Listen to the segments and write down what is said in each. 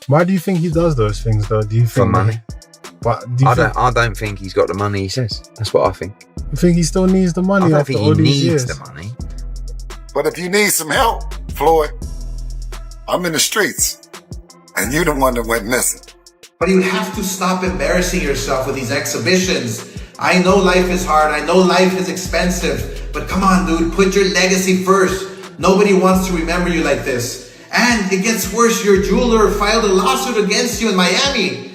Why do you think he does those things though? Do you think For money? I don't think he's got the money he says. That's what I think. You think he still needs the money? I don't after think all he these needs years? the money. But if you need some help, Floyd, I'm in the streets, and you the one that went missing. But you have to stop embarrassing yourself with these exhibitions. I know life is hard. I know life is expensive. But come on, dude, put your legacy first. Nobody wants to remember you like this. And it gets worse. Your jeweler filed a lawsuit against you in Miami.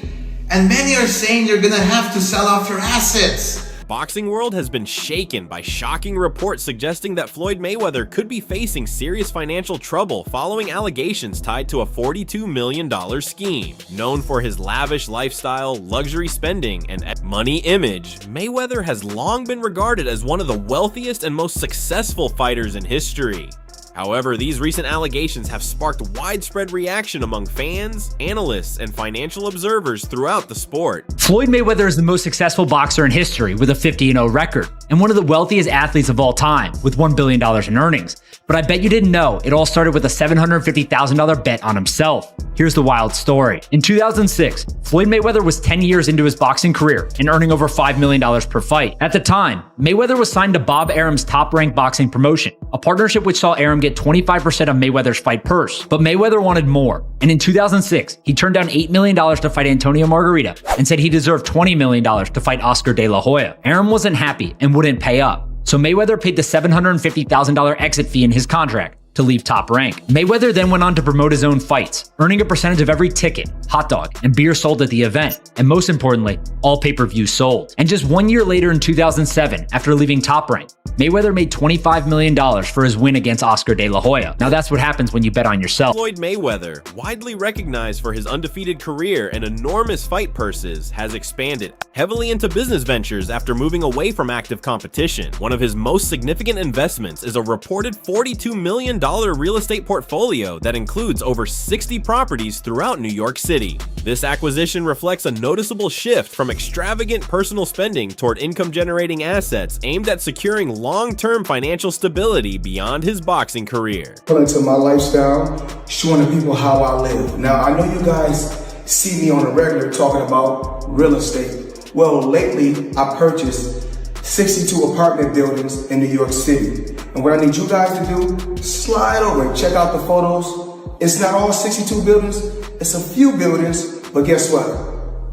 And many are saying you're gonna have to sell off your assets. Boxing world has been shaken by shocking reports suggesting that Floyd Mayweather could be facing serious financial trouble following allegations tied to a $42 million scheme. Known for his lavish lifestyle, luxury spending, and money image, Mayweather has long been regarded as one of the wealthiest and most successful fighters in history. However, these recent allegations have sparked widespread reaction among fans, analysts, and financial observers throughout the sport. Floyd Mayweather is the most successful boxer in history with a 50-0 record, and one of the wealthiest athletes of all time with $1 billion in earnings. But I bet you didn't know, it all started with a $750,000 bet on himself. Here's the wild story. In 2006, Floyd Mayweather was 10 years into his boxing career and earning over $5 million per fight. At the time, Mayweather was signed to Bob Arum's Top-Rank Boxing promotion, a partnership which saw Arum get 25% of Mayweather's fight purse. But Mayweather wanted more, and in 2006, he turned down $8 million to fight Antonio Margarita and said he deserved $20 million to fight Oscar De La Hoya. Arum wasn't happy and wouldn't pay up, so Mayweather paid the $750,000 exit fee in his contract to leave Top Rank. Mayweather then went on to promote his own fights, earning a percentage of every ticket, hot dog, and beer sold at the event, and most importantly, all pay-per-views sold. And just 1 year later in 2007, after leaving Top Rank, Mayweather made $25 million for his win against Oscar De La Hoya. Now that's what happens when you bet on yourself. Floyd Mayweather, widely recognized for his undefeated career and enormous fight purses, has expanded heavily into business ventures after moving away from active competition. One of his most significant investments is a reported $42 million real estate portfolio that includes over 60 properties throughout New York City. This acquisition reflects a noticeable shift from extravagant personal spending toward income-generating assets aimed at securing long-term financial stability beyond his boxing career. Into my lifestyle, showing the people how I live. Now, I know you guys see me on a regular talking about real estate. Well, lately, I purchased 62 apartment buildings in New York City. And what I need you guys to do, slide over and check out the photos. It's not all 62 buildings, it's a few buildings, but guess what?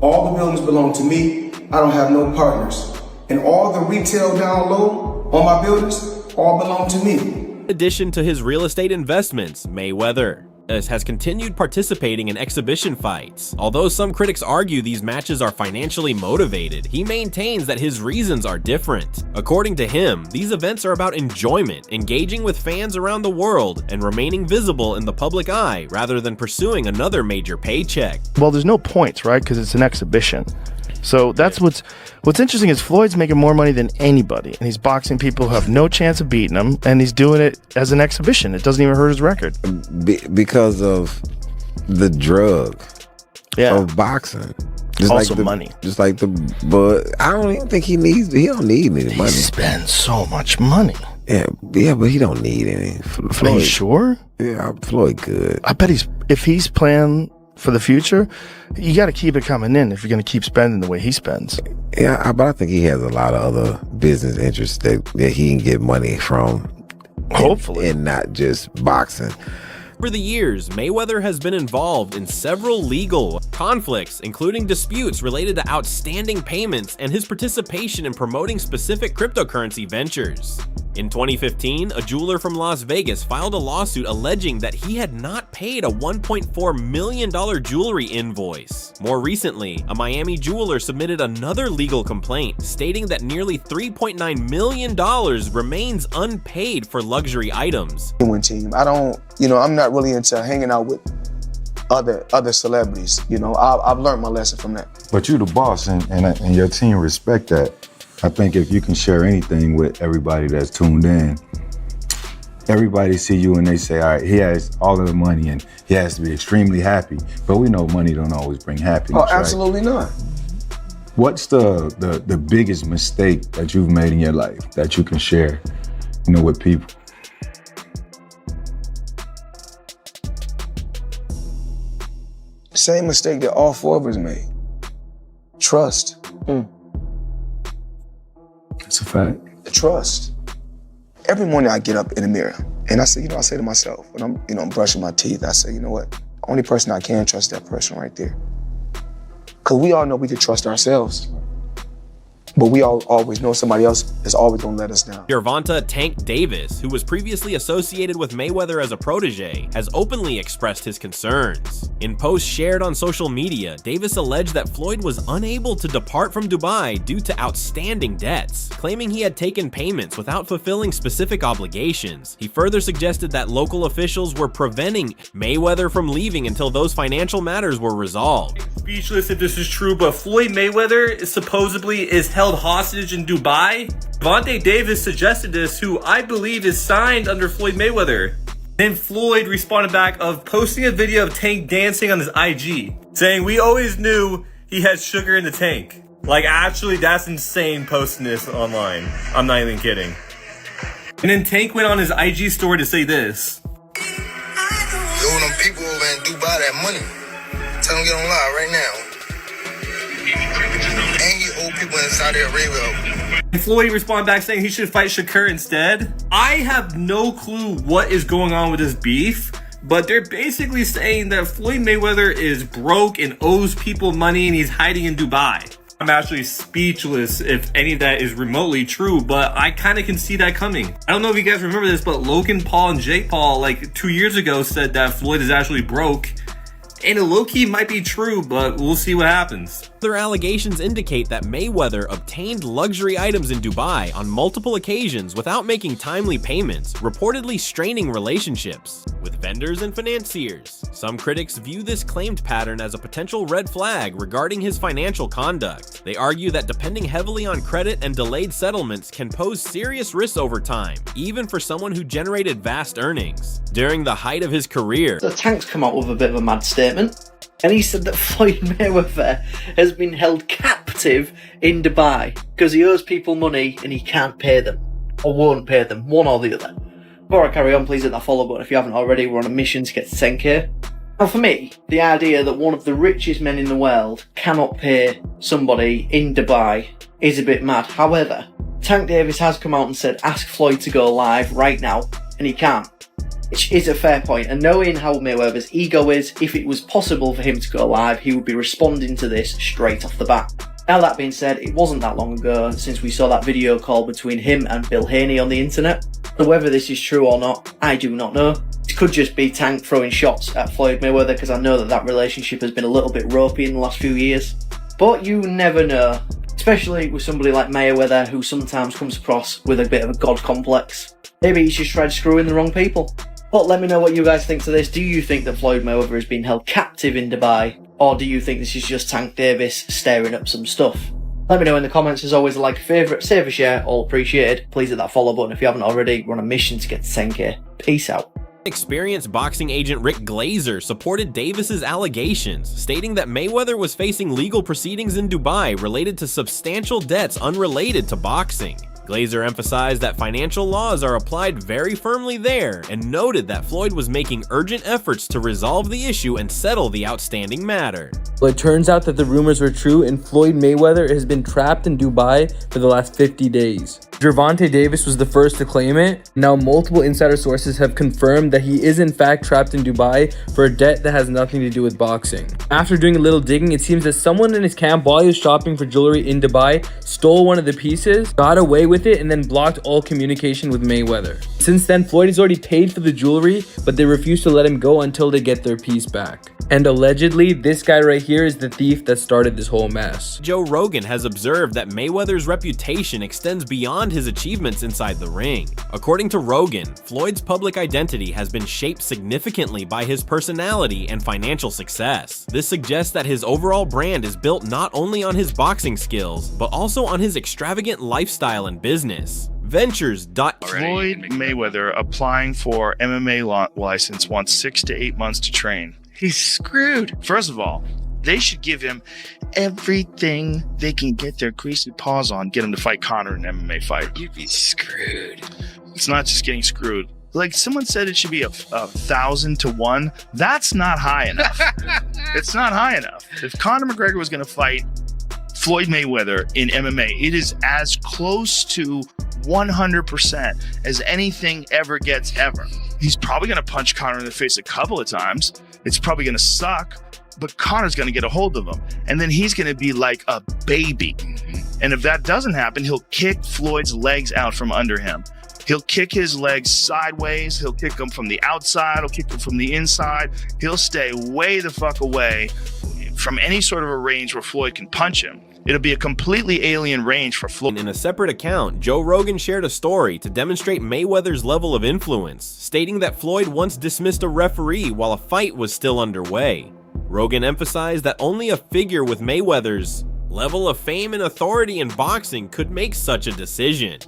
All the buildings belong to me. I don't have no partners. And all the retail down low on my buildings all belong to me. In addition to his real estate investments, Mayweather has continued participating in exhibition fights. Although some critics argue these matches are financially motivated, he maintains that his reasons are different. According to him, these events are about enjoyment, engaging with fans around the world, and remaining visible in the public eye rather than pursuing another major paycheck. Well, there's no points, right? Because it's an exhibition. So that's what's interesting is Floyd's making more money than anybody, and he's boxing people who have no chance of beating him, and he's doing it as an exhibition. It doesn't even hurt his record. Because of the drug of boxing. Just also like money. Just like but I don't even think he don't need any money. He spends so much money. Yeah, but he don't need any. Floyd, are you sure? Yeah, Floyd good. I bet if he's playing for the future, you got to keep it coming in if you're going to keep spending the way he spends. Yeah, but I think he has a lot of other business interests that he can get money from. Hopefully. And not just boxing. Over the years, Mayweather has been involved in several legal conflicts, including disputes related to outstanding payments and his participation in promoting specific cryptocurrency ventures. In 2015, a jeweler from Las Vegas filed a lawsuit alleging that he had not paid a $1.4 million jewelry invoice. More recently, a Miami jeweler submitted another legal complaint stating that nearly $3.9 million remains unpaid for luxury items. Team. I'm not really into hanging out with other celebrities. I've learned my lesson from that. But you the boss, and your team respect that. I think if you can share anything with everybody that's tuned in, everybody see you and they say, all right, he has all of the money and he has to be extremely happy. But we know money don't always bring happiness. Oh, absolutely not. What's the biggest mistake that you've made in your life that you can share, with people? Same mistake that all four of us made. Trust. It's a fact. The trust. Every morning I get up in the mirror and I say to myself, when I'm brushing my teeth, I say, you know what? The only person I can trust, that person right there. Because we all know we can trust ourselves. But we all always know somebody else is always gonna let us down. Gervonta Tank Davis, who was previously associated with Mayweather as a protege, has openly expressed his concerns. In posts shared on social media, Davis alleged that Floyd was unable to depart from Dubai due to outstanding debts, claiming he had taken payments without fulfilling specific obligations. He further suggested that local officials were preventing Mayweather from leaving until those financial matters were resolved. Speechless if this is true, but Floyd Mayweather supposedly is held hostage in Dubai. Gervonta Davis suggested this, who I believe is signed under Floyd Mayweather. Then Floyd responded back of posting a video of Tank dancing on his IG, saying, "We always knew he had sugar in the tank." Like, actually, that's insane posting this online. I'm not even kidding. And then Tank went on his IG story to say this. Yo, them people over in Dubai that money. Tell them get on live right now. And you old people in Saudi Arabia. And Floyd responded back saying he should fight Shakur instead. I have no clue what is going on with this beef, but they're basically saying that Floyd Mayweather is broke and owes people money and he's hiding in Dubai. I'm actually speechless if any of that is remotely true, but I kind of can see that coming. I don't know if you guys remember this, but Logan Paul and Jake Paul like 2 years ago said that Floyd is actually broke. And it low-key might be true, but we'll see what happens. Other allegations indicate that Mayweather obtained luxury items in Dubai on multiple occasions without making timely payments, reportedly straining relationships with vendors and financiers. Some critics view this claimed pattern as a potential red flag regarding his financial conduct. They argue that depending heavily on credit and delayed settlements can pose serious risks over time, even for someone who generated vast earnings. During the height of his career, the Tank's come out with a bit of a mad statement, and he said that Floyd Mayweather has been held captive in Dubai because he owes people money and he can't pay them, or won't pay them, one or the other. Before I carry on, please hit that follow button if you haven't already. We're on a mission to get to 10k. Now for me, the idea that one of the richest men in the world cannot pay somebody in Dubai is a bit mad. However, Tank Davis has come out and said ask Floyd to go live right now, and he can't. Which is a fair point, and knowing how Mayweather's ego is, if it was possible for him to go live, he would be responding to this straight off the bat. Now that being said, it wasn't that long ago since we saw that video call between him and Bill Haney on the internet. So whether this is true or not, I do not know. It could just be Tank throwing shots at Floyd Mayweather, because I know that that relationship has been a little bit ropey in the last few years. But you never know, especially with somebody like Mayweather, who sometimes comes across with a bit of a god complex. Maybe he's just tried screwing the wrong people. But let me know what you guys think to this. Do you think that Floyd Mayweather has been held captive in Dubai? Or do you think this is just Tank Davis stirring up some stuff? Let me know in the comments. As always, a like, a favourite, save a share, all appreciated. Please hit that follow button if you haven't already. We're on a mission to get to 10k. Peace out. Experienced boxing agent Rick Glazer supported Davis's allegations, stating that Mayweather was facing legal proceedings in Dubai related to substantial debts unrelated to boxing. Glazer emphasized that financial laws are applied very firmly there and noted that Floyd was making urgent efforts to resolve the issue and settle the outstanding matter. Well, it turns out that the rumors were true and Floyd Mayweather has been trapped in Dubai for the last 50 days. Gervonta Davis was the first to claim it. Now multiple insider sources have confirmed that he is in fact trapped in Dubai for a debt that has nothing to do with boxing. After doing a little digging, it seems that someone in his camp while he was shopping for jewelry in Dubai stole one of the pieces, got away with it, and then blocked all communication with Mayweather. Since then, Floyd has already paid for the jewelry, but they refuse to let him go until they get their piece back. And allegedly, this guy right here is the thief that started this whole mess. Joe Rogan has observed that Mayweather's reputation extends beyond his achievements inside the ring. According to Rogan, Floyd's public identity has been shaped significantly by his personality and financial success. This suggests that his overall brand is built not only on his boxing skills, but also on his extravagant lifestyle and business. Ventures. Floyd Mayweather applying for MMA license wants 6 to 8 months to train. He's screwed. First of all, they should give him everything they can get their greasy paws on, get him to fight Conor in an MMA fight. You'd be screwed. It's not just getting screwed. Like someone said it should be 1,000 to 1. That's not high enough. It's not high enough. If Conor McGregor was going to fight Floyd Mayweather in MMA, it is as close to 100% as anything ever gets ever. He's probably going to punch Conor in the face a couple of times. It's probably going to suck, but Conor's going to get a hold of him. And then he's going to be like a baby. And if that doesn't happen, he'll kick Floyd's legs out from under him. He'll kick his legs sideways. He'll kick them from the outside. He'll kick them from the inside. He'll stay way the fuck away from any sort of a range where Floyd can punch him. It'll be a completely alien range for Floyd. In a separate account, Joe Rogan shared a story to demonstrate Mayweather's level of influence, stating that Floyd once dismissed a referee while a fight was still underway. Rogan emphasized that only a figure with Mayweather's level of fame and authority in boxing could make such a decision.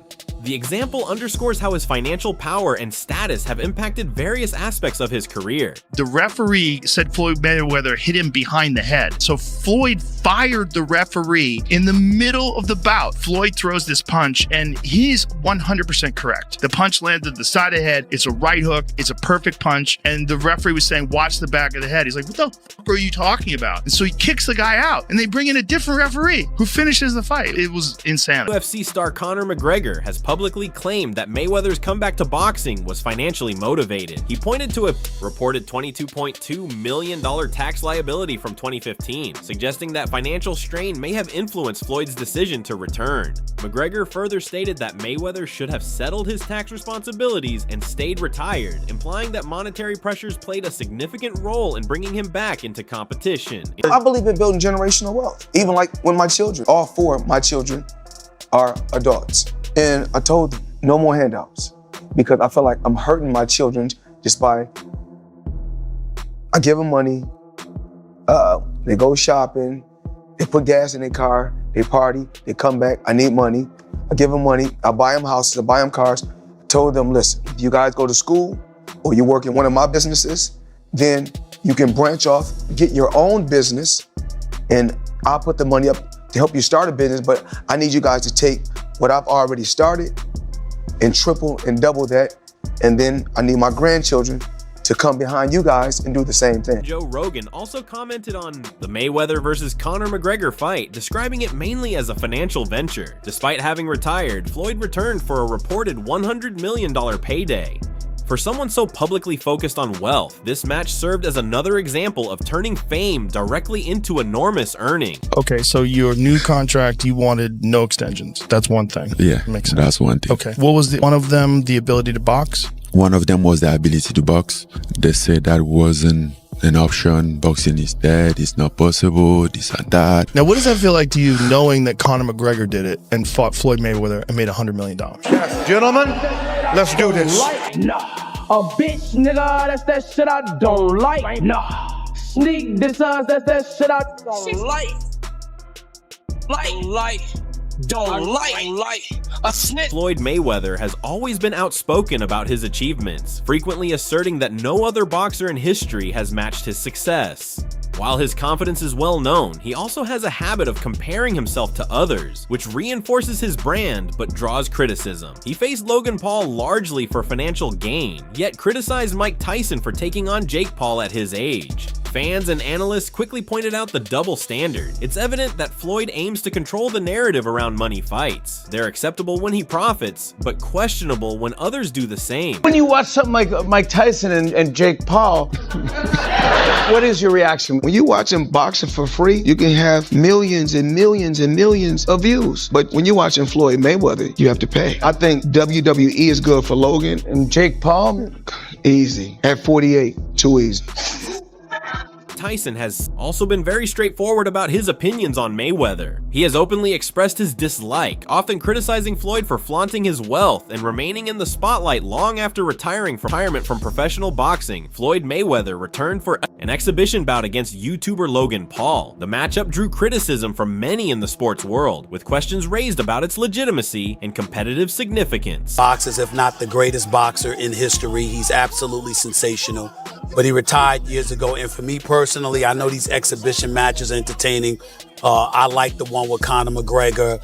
The example underscores how his financial power and status have impacted various aspects of his career. The referee said Floyd Mayweather hit him behind the head. So Floyd fired the referee in the middle of the bout. Floyd throws this punch and he's 100% correct. The punch landed the side of the head. It's a right hook. It's a perfect punch. And the referee was saying, watch the back of the head. He's like, what the fuck are you talking about? And so he kicks the guy out and they bring in a different referee who finishes the fight. It was insanity. UFC star Conor McGregor has publicly claimed that Mayweather's comeback to boxing was financially motivated. He pointed to a reported $22.2 million tax liability from 2015, suggesting that financial strain may have influenced Floyd's decision to return. McGregor further stated that Mayweather should have settled his tax responsibilities and stayed retired, implying that monetary pressures played a significant role in bringing him back into competition. I believe in building generational wealth. Even like when my children, all 4 of my children are adults. And I told them, no more handouts, because I feel like I'm hurting my children just by, I give them money, they go shopping, they put gas in their car, they party, they come back, I need money, I give them money, I buy them houses, I buy them cars. I told them, listen, if you guys go to school or you work in one of my businesses, then you can branch off, get your own business, and I'll put the money up to help you start a business, but I need you guys to take what I've already started and triple and double that. And then I need my grandchildren to come behind you guys and do the same thing. Joe Rogan also commented on the Mayweather versus Conor McGregor fight, describing it mainly as a financial venture. Despite having retired, Floyd returned for a reported $100 million payday. For someone so publicly focused on wealth, this match served as another example of turning fame directly into enormous earning. Okay, so your new contract, you wanted no extensions. That's one thing. Yeah, makes sense. That's one thing. Okay, what was one of them? The ability to box? One of them was the ability to box. They said that wasn't an option. Boxing is dead. It's not possible. This and that. Now, what does that feel like to you, knowing that Conor McGregor did it and fought Floyd Mayweather and made $100 million? Yes, gentlemen, let's do this. A bitch, nigga, that's that shit I don't like. Nah. Sneak this that's that shit I don't like. Don't like. A snitch. Floyd Mayweather has always been outspoken about his achievements, frequently asserting that no other boxer in history has matched his success. While his confidence is well known, he also has a habit of comparing himself to others, which reinforces his brand but draws criticism. He faced Logan Paul largely for financial gain, yet criticized Mike Tyson for taking on Jake Paul at his age. Fans and analysts quickly pointed out the double standard. It's evident that Floyd aims to control the narrative around money fights. They're acceptable when he profits, but questionable when others do the same. When you watch something like Mike Tyson and Jake Paul, what is your reaction? When you watching boxing for free, you can have millions and millions and millions of views. But when you're watching Floyd Mayweather, you have to pay. I think WWE is good for Logan. And Jake Paul? Easy. At 48, too easy. Tyson has also been very straightforward about his opinions on Mayweather. He has openly expressed his dislike, often criticizing Floyd for flaunting his wealth and remaining in the spotlight long after retirement from professional boxing. Floyd Mayweather returned for an exhibition bout against YouTuber Logan Paul. The matchup drew criticism from many in the sports world, with questions raised about its legitimacy and competitive significance. Boxers, if not the greatest boxer in history, he's absolutely sensational. but he retired years ago. And for me personally, I know these exhibition matches are entertaining. I like the one with Conor McGregor,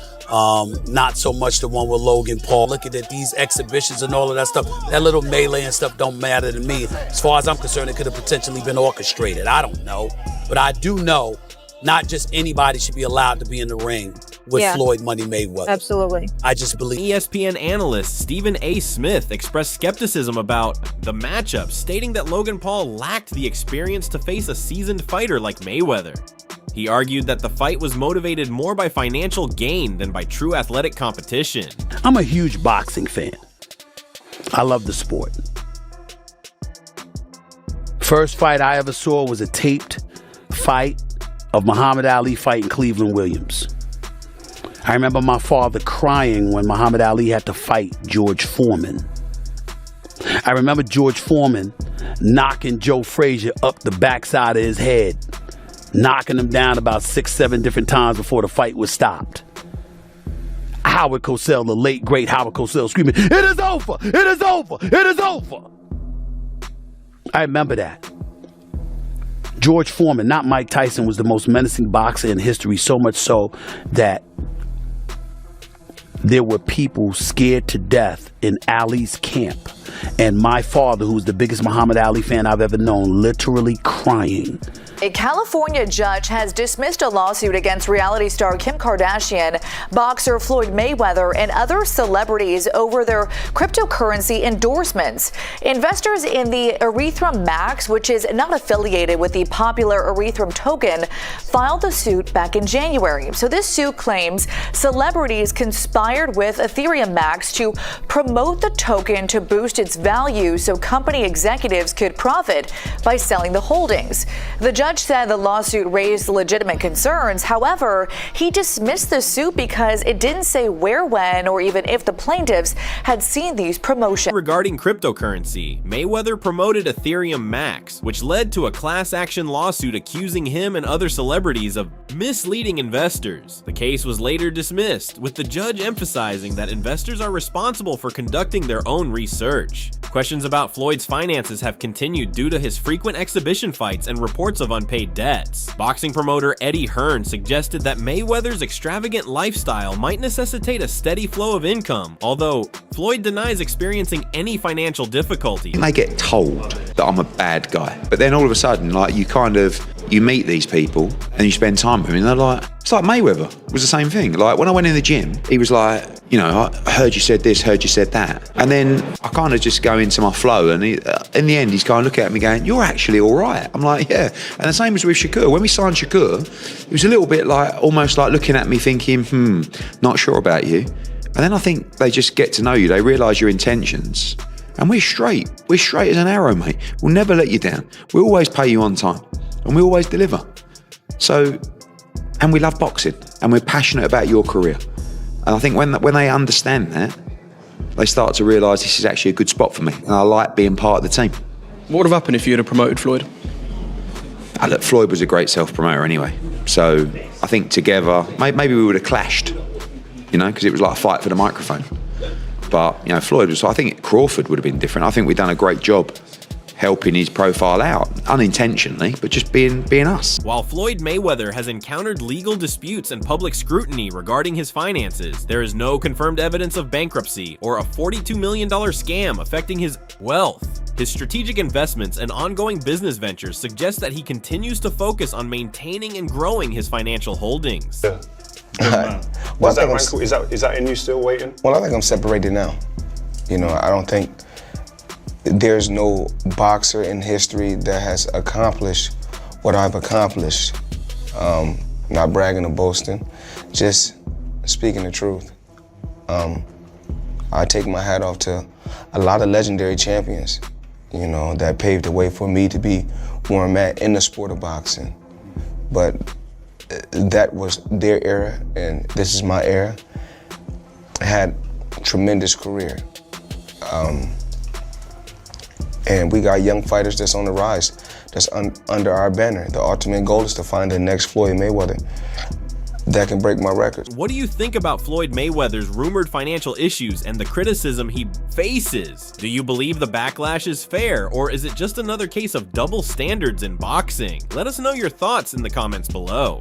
not so much the one with Logan Paul. Looking at these exhibitions and all of that stuff, that little melee and stuff don't matter to me. As far as I'm concerned, it could have potentially been orchestrated. I don't know. But I do know not just anybody should be allowed to be in the ring with Floyd Money Mayweather. Absolutely. I just believe. ESPN analyst Stephen A. Smith expressed skepticism about the matchup, stating that Logan Paul lacked the experience to face a seasoned fighter like Mayweather. He argued that the fight was motivated more by financial gain than by true athletic competition. I'm a huge boxing fan. I love the sport. First fight I ever saw was a taped fight of Muhammad Ali fighting Cleveland Williams. I remember my father crying when Muhammad Ali had to fight George Foreman. I remember George Foreman knocking Joe Frazier up the backside of his head, knocking him down about 6-7 different times before the fight was stopped. Howard Cosell, the late great Howard Cosell, screaming, "It is over! It is over! It is over!" I remember that. George Foreman, not Mike Tyson, was the most menacing boxer in history, so much so that there were people scared to death in Ali's camp. And my father, who's the biggest Muhammad Ali fan I've ever known, literally crying. A California judge has dismissed a lawsuit against reality star Kim Kardashian, boxer Floyd Mayweather, and other celebrities over their cryptocurrency endorsements. Investors in the Ethereum Max, which is not affiliated with the popular Ethereum token, filed the suit back in January. So this suit claims celebrities conspired with Ethereum Max to promote the token to boost its value so company executives could profit by selling the holdings. The judge said the lawsuit raised legitimate concerns. However, he dismissed the suit because it didn't say where, when, or even if the plaintiffs had seen these promotions. Regarding cryptocurrency, Mayweather promoted Ethereum Max, which led to a class action lawsuit accusing him and other celebrities of misleading investors. The case was later dismissed, with the judge emphasizing that investors are responsible for conducting their own research. Questions about Floyd's finances have continued due to his frequent exhibition fights and reports of unpaid debts. Boxing promoter Eddie Hearn suggested that Mayweather's extravagant lifestyle might necessitate a steady flow of income, although Floyd denies experiencing any financial difficulty. They get told that I'm a bad guy, but then all of a sudden, you meet these people and you spend time with them and they're like, it's like Mayweather was the same thing. Like when I went in the gym, he was like, I heard you said this, heard you said that. And then I kind of just go into my flow and in the end, he's kind of looking at me going, you're actually all right. I'm like, yeah. And the same was with Shakur. When we signed Shakur, it was a little bit like, almost like looking at me thinking, not sure about you. And then I think they just get to know you. They realise your intentions. And we're straight. We're straight as an arrow, mate. We'll never let you down. We'll always pay you on time. And we always deliver. So, and we love boxing. And we're passionate about your career. And I think when they understand that, they start to realise this is actually a good spot for me. And I like being part of the team. What would have happened if you had promoted Floyd? Look, Floyd was a great self-promoter anyway. So I think together, maybe we would have clashed, because it was like a fight for the microphone. But, Floyd was, I think Crawford would have been different. I think we've done a great job helping his profile out, unintentionally, but just being us. While Floyd Mayweather has encountered legal disputes and public scrutiny regarding his finances, there is no confirmed evidence of bankruptcy or a $42 million scam affecting his wealth. His strategic investments and ongoing business ventures suggest that he continues to focus on maintaining and growing his financial holdings. Yeah. Is that in you still waiting? Well, I think I'm separated now. I don't think there's no boxer in history that has accomplished what I've accomplished. Not bragging or boasting, just speaking the truth. I take my hat off to a lot of legendary champions, that paved the way for me to be where I'm at in the sport of boxing. But that was their era, and this is my era. I had a tremendous career. And we got young fighters that's on the rise, that's under our banner. The ultimate goal is to find the next Floyd Mayweather. that can break my record. What do you think about Floyd Mayweather's rumored financial issues and the criticism he faces? Do you believe the backlash is fair, or is it just another case of double standards in boxing? Let us know your thoughts in the comments below.